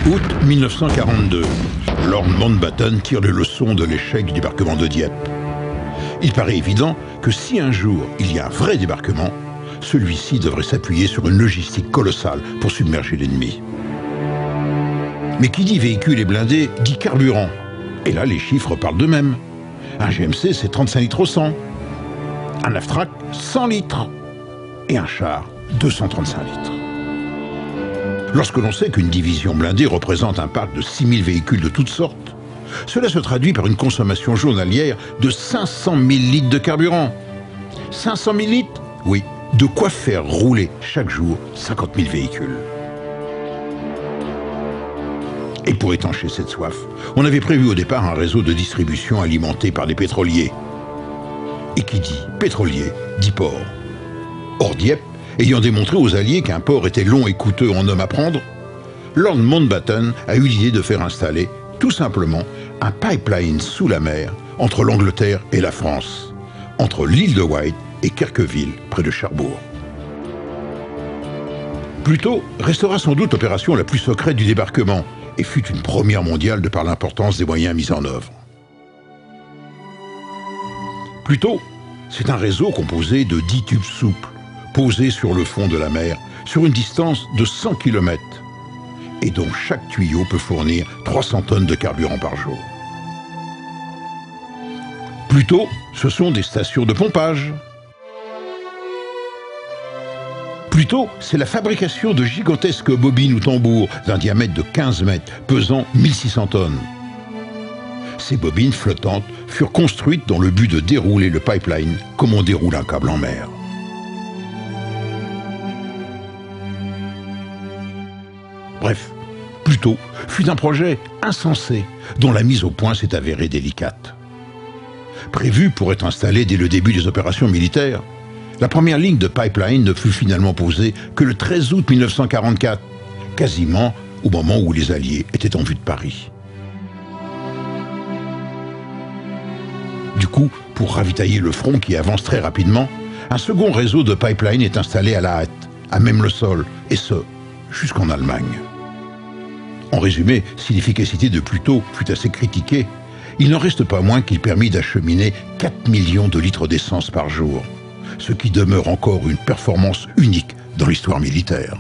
Août 1942. Lord Mountbatten tire les leçons de l'échec du débarquement de Dieppe. Il paraît évident que si un jour il y a un vrai débarquement, celui-ci devrait s'appuyer sur une logistique colossale pour submerger l'ennemi. Mais qui dit véhicule et blindé dit carburant. Et là, les chiffres parlent d'eux-mêmes. Un GMC, c'est 35 litres au 100. Un Aftrak, 100 litres. Et un char, 235 litres. Lorsque l'on sait qu'une division blindée représente un parc de 6000 véhicules de toutes sortes, cela se traduit par une consommation journalière de 500 000 litres de carburant. 500 000 litres? Oui, de quoi faire rouler chaque jour 50 000 véhicules. Et pour étancher cette soif, on avait prévu au départ un réseau de distribution alimenté par des pétroliers. Et qui dit pétrolier, dit port. Or Dieppe, ayant démontré aux Alliés qu'un port était long et coûteux en hommes à prendre, Lord Mountbatten a eu l'idée de faire installer, tout simplement, un pipeline sous la mer entre l'Angleterre et la France, entre l'île de Wight et Kerqueville, près de Cherbourg. Pluto restera sans doute l'opération la plus secrète du débarquement et fut une première mondiale de par l'importance des moyens mis en œuvre. Pluto, c'est un réseau composé de 10 tubes souples, posés sur le fond de la mer, sur une distance de 100 km, et dont chaque tuyau peut fournir 300 tonnes de carburant par jour. Pluto, ce sont des stations de pompage. Pluto, c'est la fabrication de gigantesques bobines ou tambours d'un diamètre de 15 mètres, pesant 1600 tonnes. Ces bobines flottantes furent construites dans le but de dérouler le pipeline comme on déroule un câble en mer. Bref, Pluto fut un projet insensé dont la mise au point s'est avérée délicate. Prévu pour être installé dès le début des opérations militaires, la première ligne de pipeline ne fut finalement posée que le 13 août 1944, quasiment au moment où les Alliés étaient en vue de Paris. Du coup, pour ravitailler le front qui avance très rapidement, un second réseau de pipeline est installé à la hâte, à même le sol, et ce, jusqu'en Allemagne. En résumé, si l'efficacité de Pluto fut assez critiquée, il n'en reste pas moins qu'il permit d'acheminer 4 millions de litres d'essence par jour, ce qui demeure encore une performance unique dans l'histoire militaire.